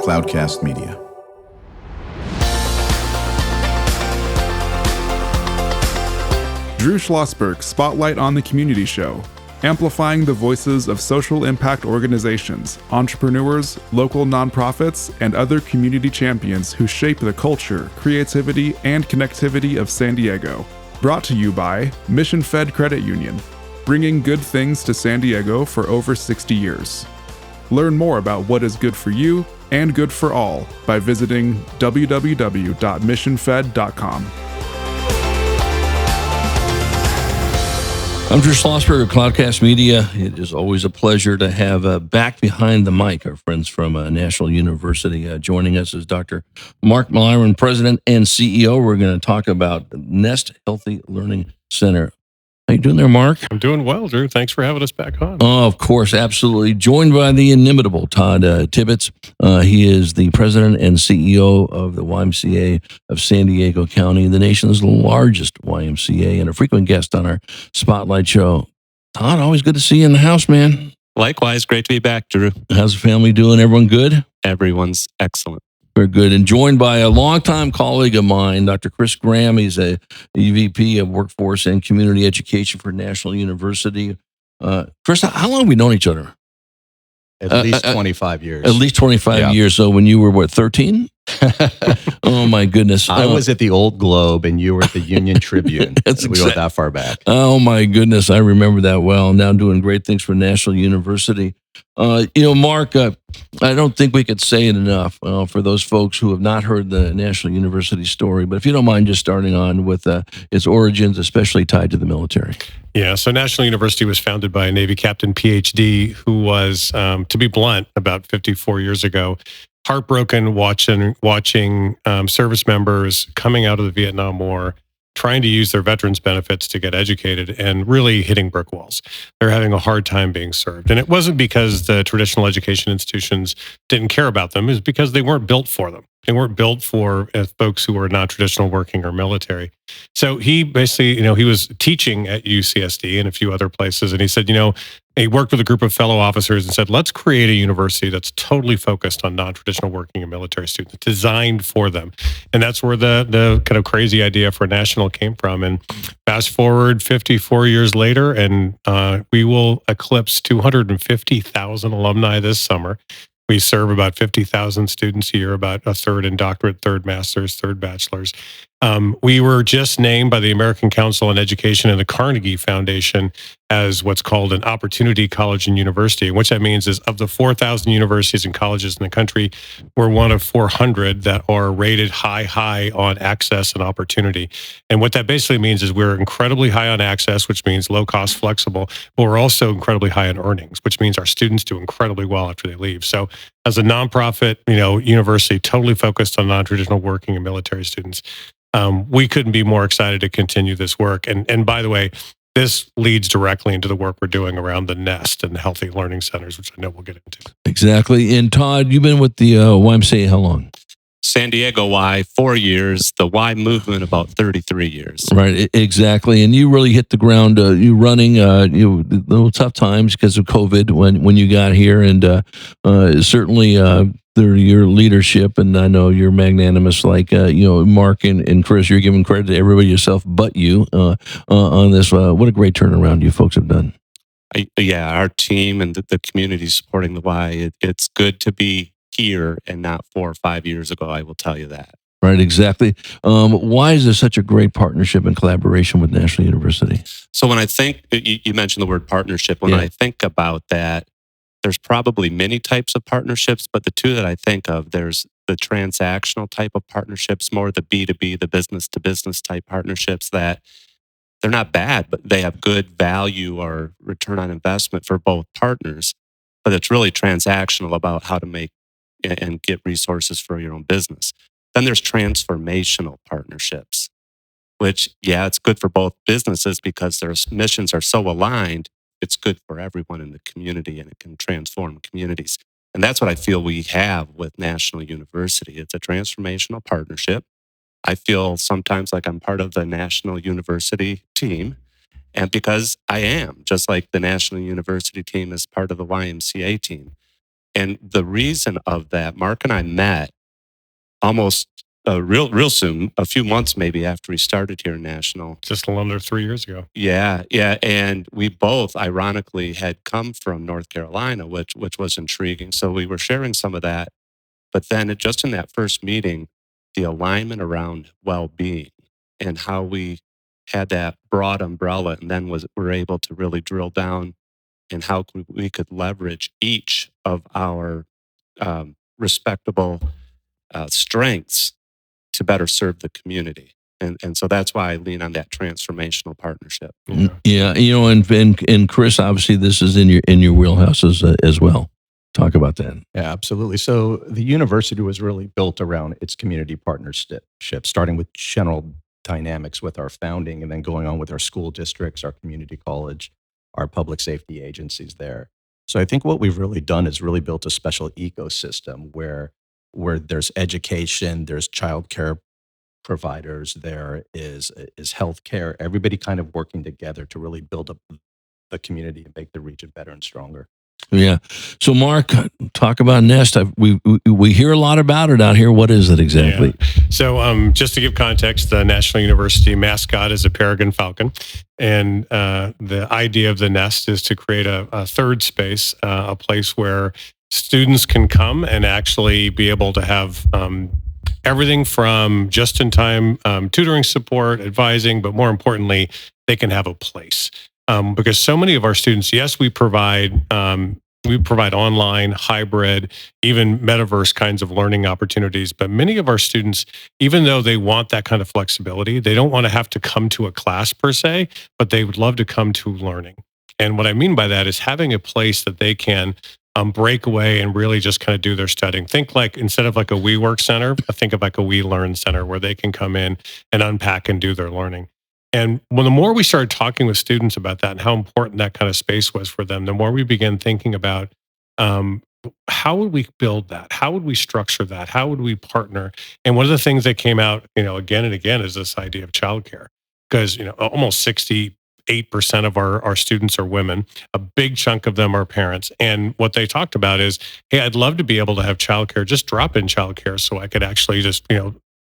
Cloudcast Media. Drew Schlosberg Spotlight on the Community Show, amplifying the voices of social impact organizations, entrepreneurs, local nonprofits, and other community champions who shape the culture, creativity, and connectivity of San Diego. Brought to you by Mission Fed Credit Union, bringing good things to San Diego for over 60 years. Learn more about what is good for you and good for all by visiting www.missionfed.com. I'm Drew Schlosberg of Cloudcast Media. It is always a pleasure to have back behind the mic our friends from National University. Joining us is Dr. Mark Milliron, President and CEO. We're going to talk about Nest Healthy Learning Center. How you doing there, Mark? I'm doing well, Drew. Thanks for having us back on. Oh, of course, absolutely. Joined by the inimitable Todd Tibbits. He is the president and CEO of the YMCA of San Diego County, the nation's largest YMCA, and a frequent guest on our Spotlight show. Todd, always good to see you in the house, man. Likewise, great to be back, Drew. How's the family doing? Everyone good? Everyone's excellent. Very good. And joined by a longtime colleague of mine, Dr. Chris Graham. He's a EVP of Workforce and Community Education for National University. Chris, how long have we known each other? At least 25 years. At least 25 years. So when you were, what, 13? Oh, my goodness. I was at the Old Globe and you were at the Union Tribune. We go that far back. Oh, my goodness. I remember that well. Now doing great things for National University. Mark, I don't think we could say it enough for those folks who have not heard the National University story. But if you don't mind just starting on with its origins, especially tied to the military. Yeah, so National University was founded by a Navy captain, PhD, who was, to be blunt, about 54 years ago, heartbroken watching service members coming out of the Vietnam War, trying to use their veterans benefits to get educated and really hitting brick walls. They're having a hard time being served. And it wasn't because the traditional education institutions didn't care about them. It was because they weren't built for them. They weren't built for folks who were non-traditional working or military. So he basically, he was teaching at UCSD and a few other places. And he said, he worked with a group of fellow officers and said, let's create a university that's totally focused on non-traditional working and military students, designed for them. And that's where the kind of crazy idea for National came from. And fast forward 54 years later, and we will eclipse 250,000 alumni this summer. We serve about 50,000 students a year, about a third in doctorate, third master's, third bachelor's. We were just named by the American Council on Education and the Carnegie Foundation as what's called an opportunity college and university. And what that means is of the 4,000 universities and colleges in the country, we're one of 400 that are rated high on access and opportunity. And what that basically means is we're incredibly high on access, which means low cost, flexible, but we're also incredibly high on earnings, which means our students do incredibly well after they leave. So as a nonprofit, university totally focused on non-traditional working and military students, we couldn't be more excited to continue this work. And by the way, this leads directly into the work we're doing around the Nest and healthy learning centers, which I know we'll get into. Exactly. And Todd, you've been with the YMCA how long? San Diego Y, 4 years. The Y movement, about 33 years. Right, exactly. And you really hit the ground, you running, little tough times because of COVID when you got here. And certainly through your leadership, and I know you're magnanimous, like, Mark and Chris, you're giving credit to everybody yourself but you on this. What a great turnaround you folks have done. Our team and the community supporting the Y, it's good to be here and not 4 or 5 years ago, I will tell you that. Right, exactly. Why is there such a great partnership and collaboration with National University? So when I think, you mentioned the word partnership, when I think about that, there's probably many types of partnerships, but the two that I think of, there's the transactional type of partnerships, more the B2B, the business to business type partnerships that they're not bad, but they have good value or return on investment for both partners. But it's really transactional about how to make and get resources for your own business. Then there's transformational partnerships, which, it's good for both businesses because their missions are so aligned. It's good for everyone in the community and it can transform communities. And that's what I feel we have with National University. It's a transformational partnership. I feel sometimes like I'm part of the National University team. And because I am, just like the National University team is part of the YMCA team. And the reason of that, Mark and I met almost real soon, a few months maybe after we started here in National. Just a little under 3 years ago. Yeah. And we both, ironically, had come from North Carolina, which was intriguing. So we were sharing some of that. But then just in that first meeting, the alignment around well-being and how we had that broad umbrella, and then we're able to really drill down and how we could leverage each of our respectable strengths to better serve the community. And so that's why I lean on that transformational partnership. Yeah, and Chris, obviously this is in your wheelhouse as well. Talk about that. Yeah, absolutely. So the university was really built around its community partnership, starting with general dynamics with our founding and then going on with our school districts, our community college, our public safety agencies there. So I think what we've really done is really built a special ecosystem where there's education, there's childcare providers, there is healthcare, everybody kind of working together to really build up the community and make the region better and stronger. Yeah. So, Mark, talk about Nest. We hear a lot about it out here. What is it exactly? Yeah. So, just to give context, the National University mascot is a peregrine falcon. And the idea of the Nest is to create a third space, a place where students can come and actually be able to have everything from just-in-time tutoring support, advising, but more importantly, they can have a place. Because so many of our students, yes, we provide online, hybrid, even metaverse kinds of learning opportunities. But many of our students, even though they want that kind of flexibility, they don't want to have to come to a class per se, but they would love to come to learning. And what I mean by that is having a place that they can break away and really just kind of do their studying. Think like, instead of like a WeWork center, think of like a WeLearn center where they can come in and unpack and do their learning. And the more we started talking with students about that and how important that kind of space was for them, the more we began thinking about how would we build that? How would we structure that? How would we partner? And one of the things that came out, again and again, is this idea of childcare, because almost 68% of our students are women. A big chunk of them are parents. And what they talked about is, hey, I'd love to be able to have childcare, just drop in childcare, so I could actually just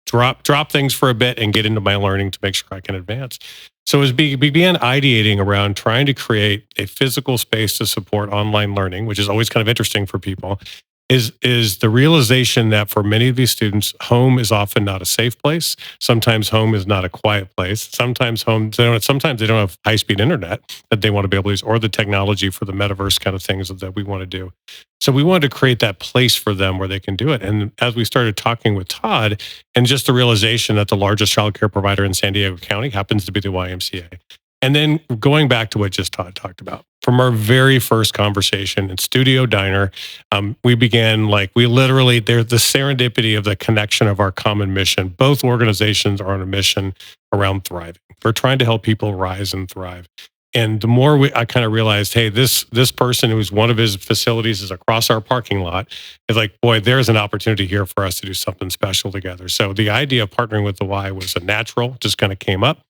drop things for a bit and get into my learning to make sure I can advance. So as we began ideating around trying to create a physical space to support online learning, which is always kind of interesting for people, is the realization that for many of these students, home is often not a safe place. Sometimes home is not a quiet place. Sometimes they don't have high-speed internet that they want to be able to use, or the technology for the metaverse kind of things that we want to do. So we wanted to create that place for them where they can do it. And as we started talking with Todd, and just the realization that the largest childcare provider in San Diego County happens to be the YMCA. And then going back to what just Todd talked about, from our very first conversation in Studio Diner, we began there's the serendipity of the connection of our common mission. Both organizations are on a mission around thriving. We're trying to help people rise and thrive. And the more I kind of realized, hey, this person who's one of his facilities is across our parking lot, is like, boy, there's an opportunity here for us to do something special together. So the idea of partnering with the Y was a natural, just kind of came up.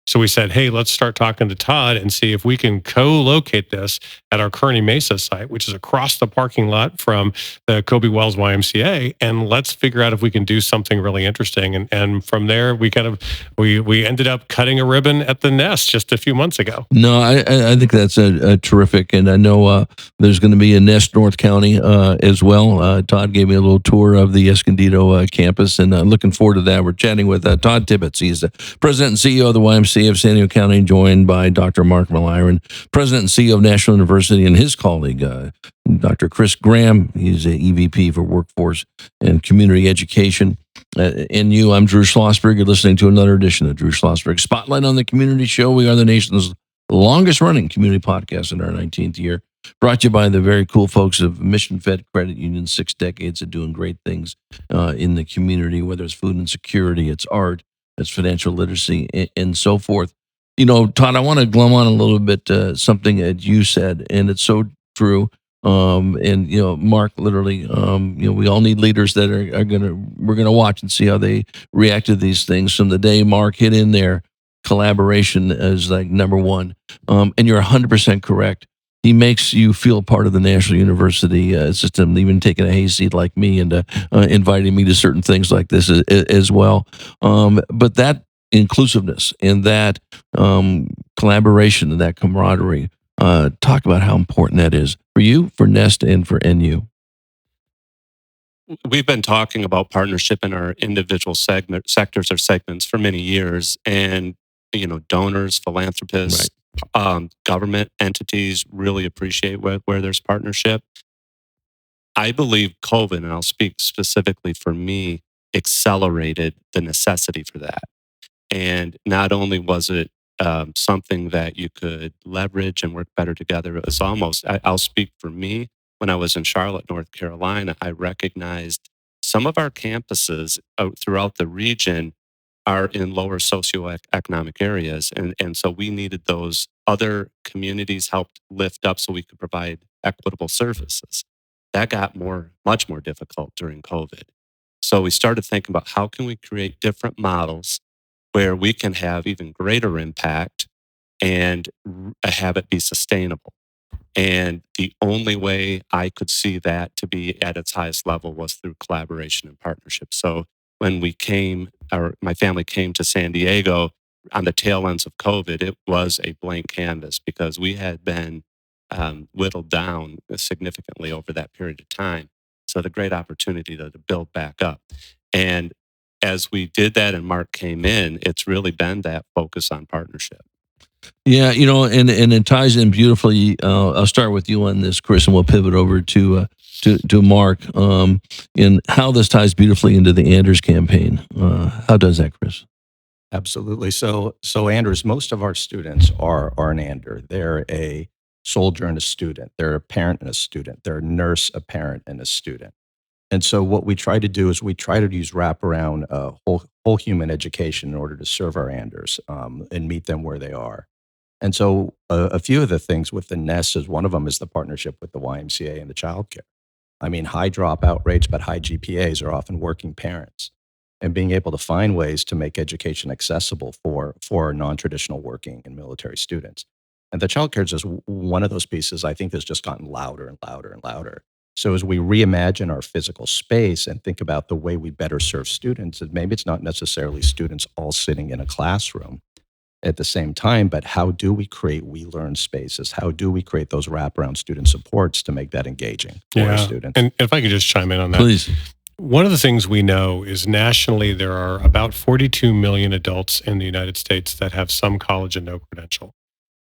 So we said, hey, let's start talking to Todd and see if we can co-locate this at our Kearney Mesa site, which is across the parking lot from the Kobe Wells YMCA. And let's figure out if we can do something really interesting. And from there, we ended up cutting a ribbon at the Nest just a few months ago. No, I think that's a terrific, and I know there's going to be a Nest North County as well. Todd gave me a little tour of the Escondido campus, and looking forward to that. We're chatting with Todd Tibbits. He's the president and CEO of the YMCA of San Diego County, joined by Dr. Mark Milliron, president and CEO of National University, and his colleague, Dr. Chris Graham. He's a EVP for Workforce and Community Education. I'm Drew Schlosberg. You're listening to another edition of Drew Schlosberg Spotlight on the Community Show. We are the nation's longest running community podcast in our 19th year, brought to you by the very cool folks of Mission Fed Credit Union. 6 decades of doing great things in the community, whether it's food insecurity, it's art, it's financial literacy, and so forth. Todd, I want to glom on a little bit something that you said, and it's so true. Mark, literally, we all need leaders that we're gonna watch and see how they react to these things. From the day Mark hit in there, collaboration is like number one. And you're 100% correct. he makes you feel part of the National University system, even taking a hayseed like me and inviting me to certain things like this as well. But that inclusiveness and that collaboration and that camaraderie, talk about how important that is for you, for Nest, and for NU. We've been talking about partnership in our individual sectors or segments for many years, and donors, philanthropists, government entities really appreciate where there's partnership. I believe COVID, and I'll speak specifically for me, accelerated the necessity for that. And not only was it something that you could leverage and work better together, it was almost, I'll speak for me, when I was in Charlotte, North Carolina, I recognized some of our campuses throughout the region are in lower socioeconomic areas. And so we needed those other communities helped lift up so we could provide equitable services. That got much more difficult during COVID. So we started thinking about how can we create different models where we can have even greater impact and have it be sustainable. And the only way I could see that to be at its highest level was through collaboration and partnership. So when my family came to San Diego on the tail ends of COVID, it was a blank canvas because we had been whittled down significantly over that period of time. So the great opportunity to build back up. And as we did that and Mark came in, it's really been that focus on partnership. Yeah, and it ties in beautifully. I'll start with you on this, Chris, and we'll pivot over to Mark. And how this ties beautifully into the Anders campaign. How does that, Chris? Absolutely. So Anders, most of our students are an Ander. They're a soldier and a student. They're a parent and a student. They're a nurse, a parent, and a student. And so what we try to do is we try to use wraparound whole human education in order to serve our Anders and meet them where they are. And so a few of the things with the Nest is one of them is the partnership with the YMCA and the childcare. I mean, high dropout rates, but high GPAs are often working parents. And being able to find ways to make education accessible for non-traditional working and military students. And the childcare is just one of those pieces I think that's just gotten louder and louder and louder. So as we reimagine our physical space and think about the way we better serve students, and maybe it's not necessarily students all sitting in a classroom at the same time, but how do we create We Learn spaces? How do we create those wraparound student supports to make that engaging for our students? And if I could just chime in on that. Please. One of the things we know is nationally there are about 42 million adults in the United States that have some college and no credential.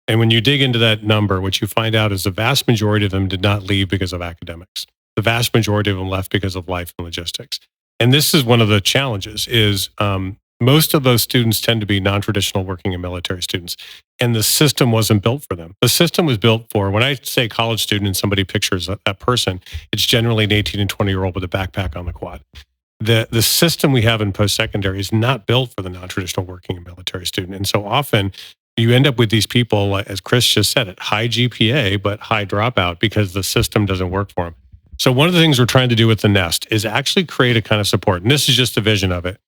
And when you dig into that number, what you find out is the vast majority of them did not leave because of academics. The vast majority of them left because of life and logistics. And this is one of the challenges is most of those students tend to be non-traditional working and military students. And the system wasn't built for them. The system was built for, when I say college student and somebody pictures that person, it's generally an 18 and 20-year-old with a backpack on the quad. The system we have in post-secondary is not built for the non-traditional working and military student. And so often you end up with these people, as Chris just said, at high GPA, but high dropout because the system doesn't work for them. So one of the things we're trying to do with the Nest is actually create a kind of support. And this is just the vision of it.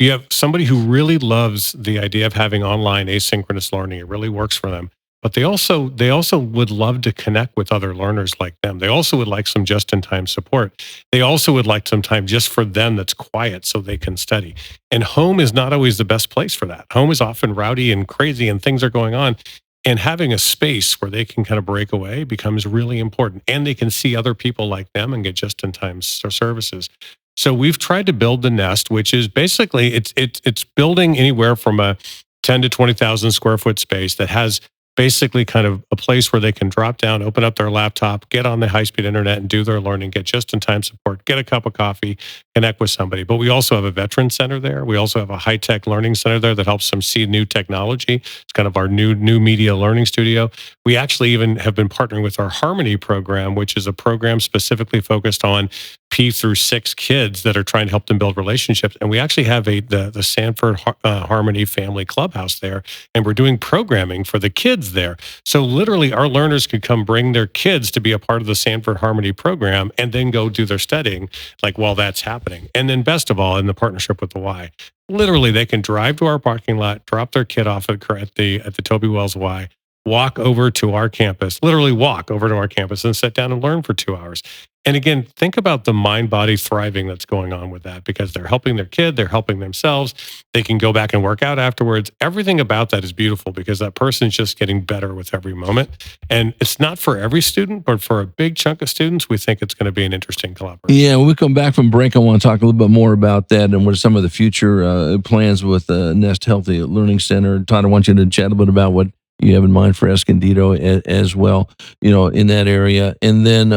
You have somebody who really loves the idea of having online asynchronous learning. It really works for them. But they also would love to connect with other learners like them. They also would like some just-in-time support. They also would like some time just for them that's quiet so they can study. And home is not always the best place for that. Home is often rowdy and crazy and things are going on. And having a space where they can kind of break away becomes really important. And they can see other people like them and get just-in-time services. So we've tried to build the Nest, which is basically, it's building anywhere from a 10 to 20,000 square foot space that has basically kind of a place where they can drop down, open up their laptop, get on the high-speed internet and do their learning, get just-in-time support, get a cup of coffee, connect with somebody. But we also have a veteran center there. We also have a high-tech learning center there that helps them see new technology. It's kind of our new media learning studio. We actually even have been partnering with our Harmony program, which is a program specifically focused on P through 6 kids that are trying to help them build relationships. And we actually have the Sanford Harmony Family Clubhouse there, and we're doing programming for the kids there. So literally our learners could come bring their kids to be a part of the Sanford Harmony program and then go do their studying like while that's happening. And then best of all, in the partnership with the Y, literally they can drive to our parking lot, drop their kid off at the Toby Wells Y, walk over to our campus, literally walk over to our campus and sit down and learn for 2 hours. And again, think about the mind-body thriving that's going on with that, because they're helping their kid, they're helping themselves. They can go back and work out afterwards. Everything about that is beautiful because that person's just getting better with every moment. And it's not for every student, but for a big chunk of students, we think it's going to be an interesting collaboration. Yeah, when we come back from break, I want to talk a little bit more about that and what are some of the future plans with Nest Healthy Learning Center. Todd, I want you to chat a little bit about what you have in mind for Escondido as well, in that area. And then,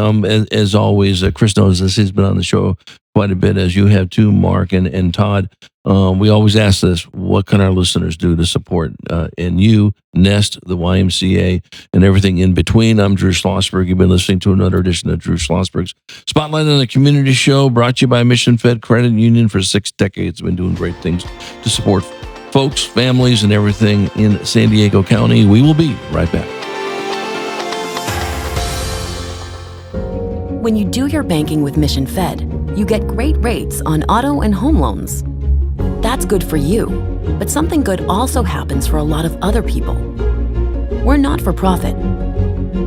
as always, Chris knows this. He's been on the show quite a bit, as you have too, Mark and Todd. We always ask this: what can our listeners do to support and you, Nest, the YMCA, and everything in between? I'm Drew Schlosberg. You've been listening to another edition of Drew Schlosberg's Spotlight on the Community Show, brought to you by Mission Fed Credit Union. For 6 decades, been doing great things to support folks, families, and everything in San Diego County. We will be right back. When you do your banking with Mission Fed, you get great rates on auto and home loans. That's good for you, but something good also happens for a lot of other people. We're not for profit,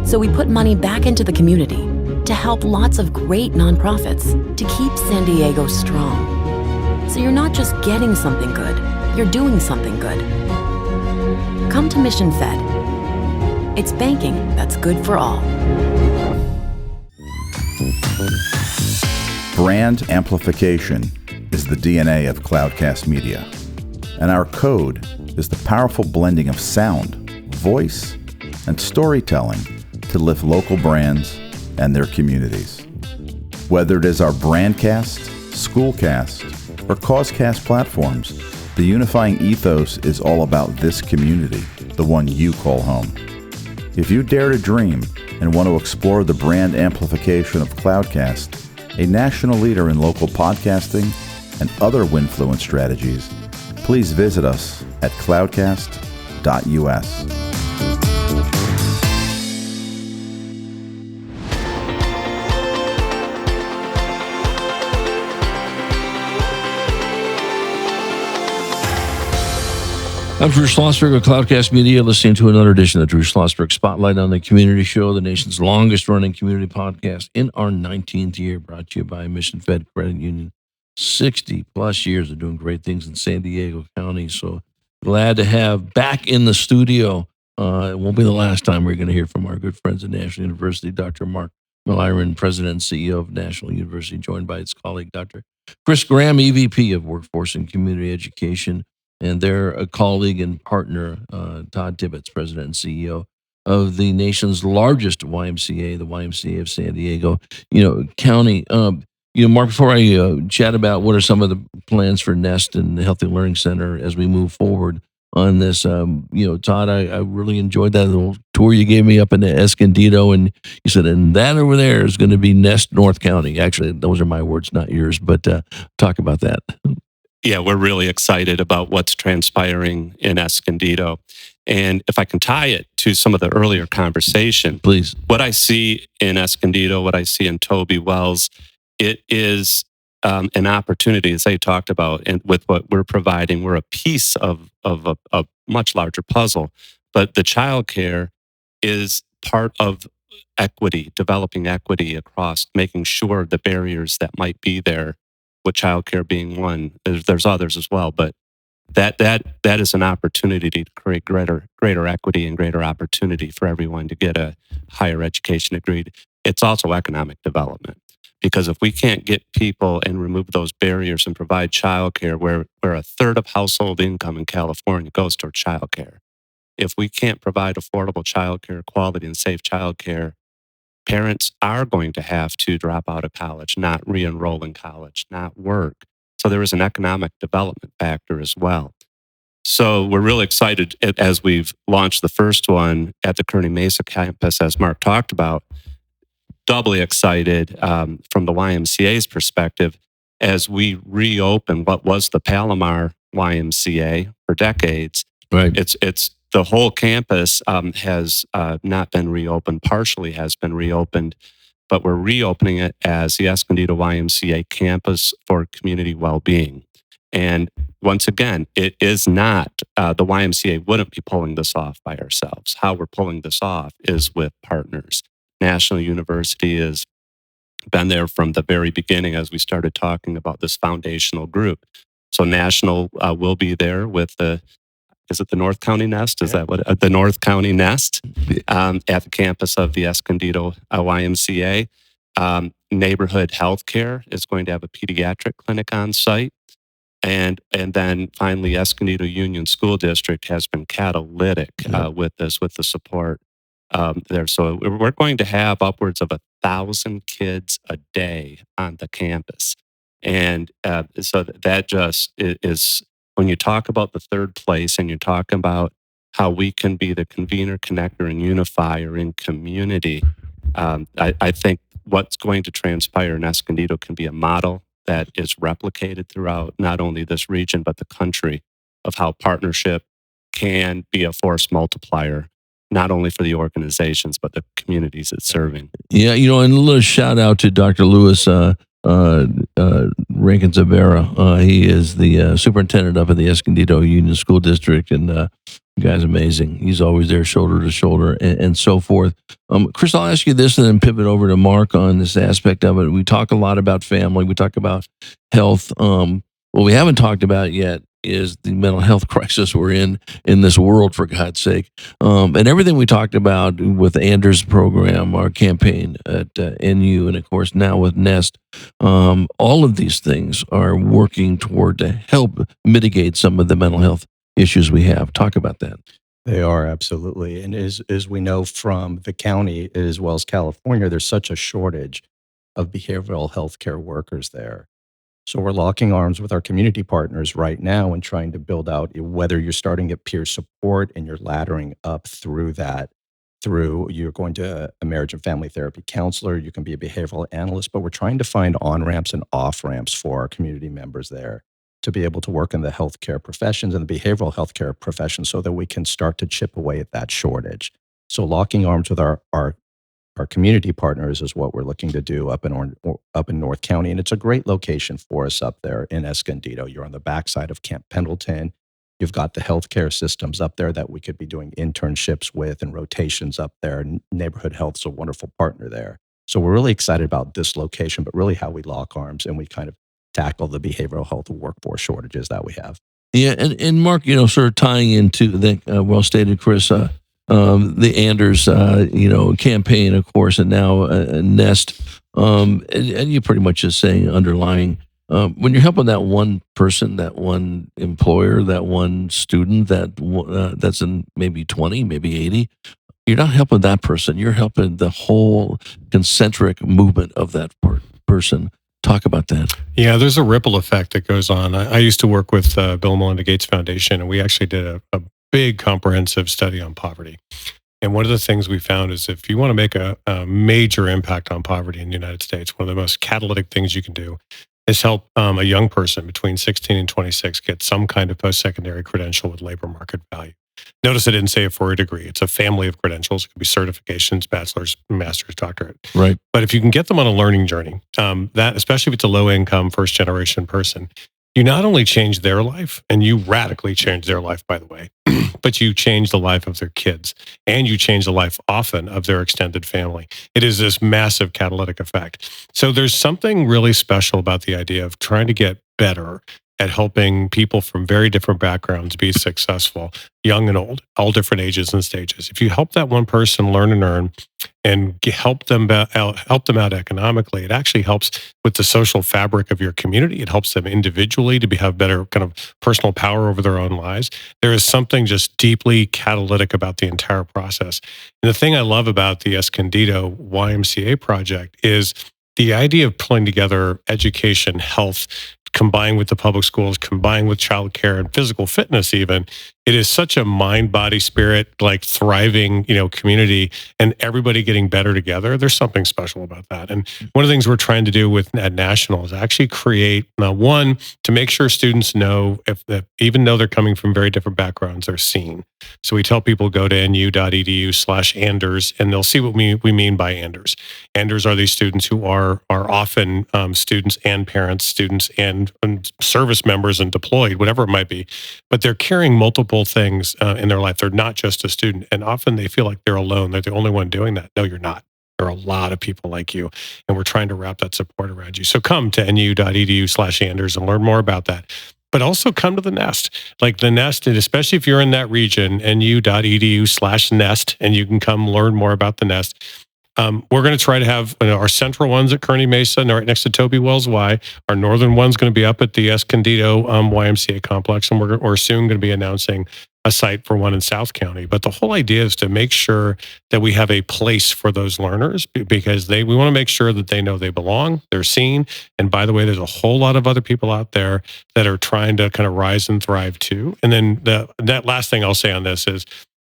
so we put money back into the community to help lots of great nonprofits to keep San Diego strong. So you're not just getting something good, you're doing something good. Come to Mission Fed. It's banking that's good for all. Brand amplification is the DNA of Cloudcast Media, and our code is the powerful blending of sound, voice, and storytelling to lift local brands and their communities. Whether it is our Brandcast, Schoolcast, or Causecast platforms, the unifying ethos is all about this community, the one you call home. If you dare to dream and want to explore the brand amplification of Cloudcast, a national leader in local podcasting and other Winfluence strategies, please visit us at cloudcast.us. I'm Drew Schlosberg of Cloudcast Media, listening to another edition of Drew Schlosberg Spotlight on the Community Show, the nation's longest-running community podcast in our 19th year, brought to you by Mission Fed Credit Union. 60-plus years of doing great things in San Diego County. So glad to have back in the studio. It won't be the last time we're going to hear from our good friends at National University, Dr. Mark Milliron, President and CEO of National University, joined by his colleague, Dr. Chris Graham, EVP of Workforce and Community Education, and their colleague and partner, Todd Tibbits, President and CEO of the nation's largest YMCA, the YMCA of San Diego, County. Mark, before I chat about what are some of the plans for Nest and the Healthy Learning Center as we move forward on this, Todd, I really enjoyed that little tour you gave me up in Escondido, and you said, and that over there is going to be Nest North County. Actually, those are my words, not yours, but talk about that. Yeah, we're really excited about what's transpiring in Escondido. And if I can tie it to some of the earlier conversation, please. What I see in Escondido, what I see in Toby Wells, it is an opportunity, as they talked about, and with what we're providing, we're a piece of a much larger puzzle. But the childcare is part of equity, developing equity across, making sure the barriers that might be there, with childcare being one. There's others as well, but that is an opportunity to create greater equity and greater opportunity for everyone to get a higher education degree. It's also economic development, because if we can't get people and remove those barriers and provide childcare, where a third of household income in California goes towards childcare, if we can't provide affordable childcare, quality and safe childcare, parents are going to have to drop out of college, not re-enroll in college, not work. So there is an economic development factor as well. So we're really excited as we've launched the first one at the Kearny Mesa campus, as Mark talked about, doubly excited from the YMCA's perspective as we reopen what was the Palomar YMCA for decades. Right. It's the whole campus has not been reopened, partially has been reopened, but we're reopening it as the Escondido YMCA campus for community well-being. And once again, it is not, the YMCA wouldn't be pulling this off by ourselves. How we're pulling this off is with partners. National University has been there from the very beginning as we started talking about this foundational group. So National will be there with is it the North County Nest? Is that what, the North County Nest at the campus of the Escondido YMCA. Neighborhood Healthcare is going to have a pediatric clinic on site. And then finally, Escondido Union School District has been catalytic with this, with the support there. So we're going to have upwards of 1,000 kids a day on the campus. And so that just is, when you talk about the third place and you're talking about how we can be the convener, connector, and unifier in community, I think what's going to transpire in Escondido can be a model that is replicated throughout not only this region, but the country, of how partnership can be a force multiplier, not only for the organizations, but the communities it's serving. Yeah, and a little shout out to Dr. Louis Rankin Zavera. He is the superintendent up at the Escondido Union School District, and the guy's amazing. He's always there, shoulder to shoulder, and so forth. Chris, I'll ask you this, and then pivot over to Mark on this aspect of it. We talk a lot about family. We talk about health. What we haven't talked about yet is the mental health crisis we're in this world, for God's sake. And everything we talked about with Anders' program, our campaign at NU, and of course now with Nest, all of these things are working toward to help mitigate some of the mental health issues we have. Talk about that. They are, absolutely. And as we know from the county as well as California, there's such a shortage of behavioral health care workers there. So we're locking arms with our community partners right now and trying to build out, whether you're starting at peer support and you're laddering up through that, you're going to a marriage and family therapy counselor, you can be a behavioral analyst, but we're trying to find on-ramps and off-ramps for our community members there to be able to work in the healthcare professions and the behavioral healthcare professions so that we can start to chip away at that shortage. So locking arms with our community partners is what we're looking to do up in North County. And it's a great location for us up there in Escondido. You're on the backside of Camp Pendleton. You've got the healthcare systems up there that we could be doing internships with and rotations up there. Neighborhood Health is a wonderful partner there. So we're really excited about this location, but really how we lock arms and we kind of tackle the behavioral health workforce shortages that we have. Yeah, and Mark, sort of tying into the well stated, Chris, the Anders, campaign, of course, and now Nest, and you pretty much just saying underlying, when you're helping that one person, that one employer, that one student, that's in maybe 20, maybe 80, you're not helping that person. You're helping the whole concentric movement of that person. Talk about that. Yeah, there's a ripple effect that goes on. I used to work with Bill and Melinda Gates Foundation, and we actually did a big comprehensive study on poverty. And one of the things we found is if you want to make a major impact on poverty in the United States, one of the most catalytic things you can do is help a young person between 16 and 26 get some kind of post-secondary credential with labor market value. Notice I didn't say it for a degree. It's a family of credentials. It could be certifications, bachelor's, master's, doctorate. Right. But if you can get them on a learning journey, that, especially if it's a low-income, first-generation person, you not only change their life, and you radically change their life, by the way, but you change the life of their kids, and you change the life often of their extended family. It is this massive catalytic effect. So there's something really special about the idea of trying to get better at helping people from very different backgrounds be successful, young and old, all different ages and stages. If you help that one person learn and earn and help them out economically, it actually helps with the social fabric of your community. It helps them individually to have better kind of personal power over their own lives. There is something just deeply catalytic about the entire process. And the thing I love about the Escondido YMCA project is the idea of pulling together education, health, combined with the public schools, combined with childcare and physical fitness even, it is such a mind, body, spirit, like thriving, community, and everybody getting better together. There's something special about that. And one of the things we're trying to do at National is actually create, one, to make sure students know that even though they're coming from very different backgrounds, they're seen. So we tell people go to nu.edu/Anders, and they'll see what we mean by Anders. Anders are these students who are often students and parents, students and service members and deployed, whatever it might be. But they're carrying multiple things in their life. They're not just a student. And often they feel like they're alone. They're the only one doing that. No, you're not. There are a lot of people like you. And we're trying to wrap that support around you. So come to nu.edu/Anders and learn more about that. But also come to the Nest. Like the Nest, and especially if you're in that region, nu.edu/Nest, and you can come learn more about the Nest. We're going to try to have our central ones at Kearney Mesa, right next to Toby Wells Y. Our northern one's going to be up at the Escondido YMCA complex, and we're soon going to be announcing a site for one in South County. But the whole idea is to make sure that we have a place for those learners, because we want to make sure that they know they belong, they're seen. And by the way, there's a whole lot of other people out there that are trying to kind of rise and thrive too. And then that last thing I'll say on this is,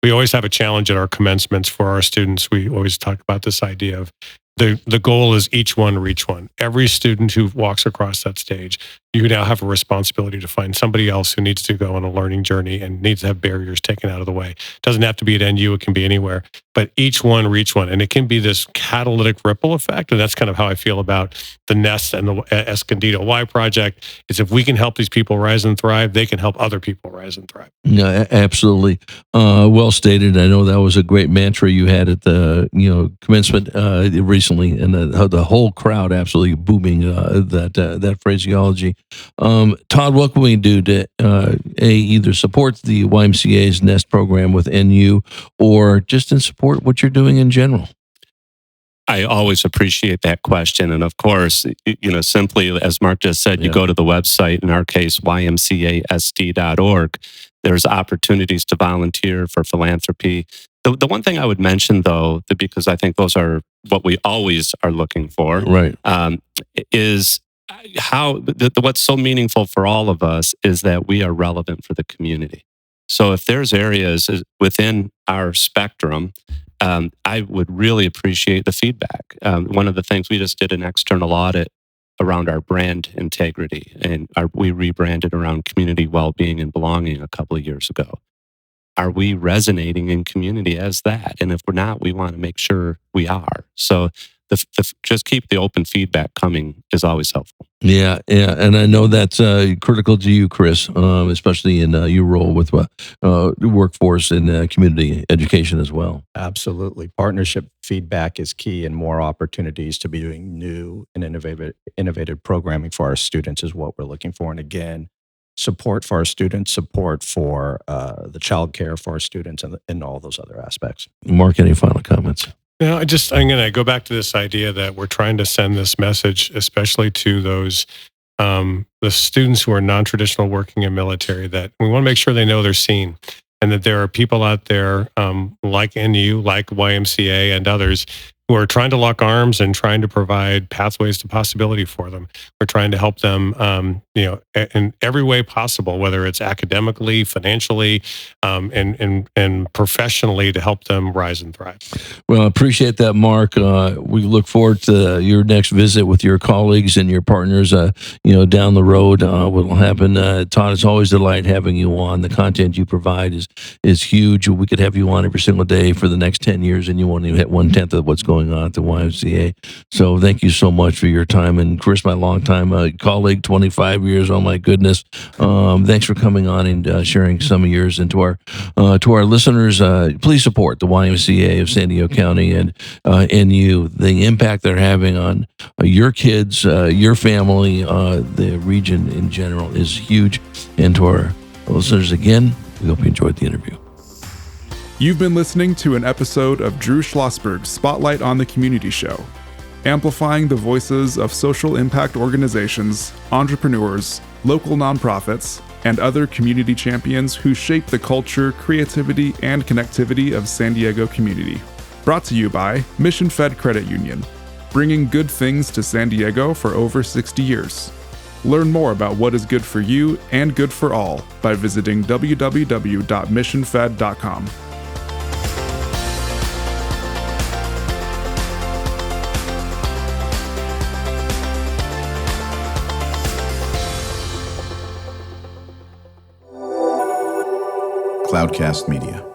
we always have a challenge at our commencements for our students. We always talk about this idea of the goal is each one reach one. Every student who walks across that stage, you now have a responsibility to find somebody else who needs to go on a learning journey and needs to have barriers taken out of the way. It doesn't have to be at NU, it can be anywhere, but each one reach one. And it can be this catalytic ripple effect. And that's kind of how I feel about the Nest and the Escondido Y project, is if we can help these people rise and thrive, they can help other people rise and thrive. Yeah, absolutely. Well stated. I know that was a great mantra you had at the commencement recently, and the whole crowd absolutely booming that phraseology. Todd, what can we do to either support the YMCA's Nest program with NU, or just in support what you're doing in general? I always appreciate that question. And of course, simply as Mark just said, you go to the website, in our case, ymcasd.org. There's opportunities to volunteer for philanthropy. The one thing I would mention, though, because I think those are what we always are looking for, right, is how what's so meaningful for all of us is that we are relevant for the community. So if there's areas within our spectrum, I would really appreciate the feedback. One of the things, we just did an external audit around our brand integrity, and we rebranded around community well-being and belonging a couple of years ago. Are we resonating in community as that? And if we're not, we want to make sure we are. So just keep the open feedback coming is always helpful. Yeah, and I know that's critical to you, Chris, especially in your role with workforce and community education as well. Absolutely. Partnership feedback is key, and more opportunities to be doing new and innovative programming for our students is what we're looking for. And again, support for our students, support for the child care for our students, and all those other aspects. Mark, any final comments? I'm going to go back to this idea that we're trying to send this message, especially to those the students who are non-traditional working in military, that we want to make sure they know they're seen, and that there are people out there like NU, like YMCA and others, who are trying to lock arms and trying to provide pathways to possibility for them. We're trying to help them, in every way possible, whether it's academically, financially, and professionally, to help them rise and thrive. Well, I appreciate that, Mark. We look forward to your next visit with your colleagues and your partners, down the road. What will happen? Todd, it's always a delight having you on. The content you provide is huge. We could have you on every single day for the next 10 years, and you won't even hit 1/10 of what's going on at the YMCA. So thank you so much for your time. And Chris, my longtime colleague, 25 years, oh my goodness. Thanks for coming on and sharing some of yours. And to our listeners, please support the YMCA of San Diego County and NU. The impact they're having on your kids, your family, the region in general is huge. And to our listeners, again, we hope you enjoyed the interview. You've been listening to an episode of Drew Schlosberg's Spotlight on the Community Show, amplifying the voices of social impact organizations, entrepreneurs, local nonprofits, and other community champions who shape the culture, creativity, and connectivity of San Diego community. Brought to you by Mission Fed Credit Union, bringing good things to San Diego for over 60 years. Learn more about what is good for you and good for all by visiting www.missionfed.com. Cloudcast Media.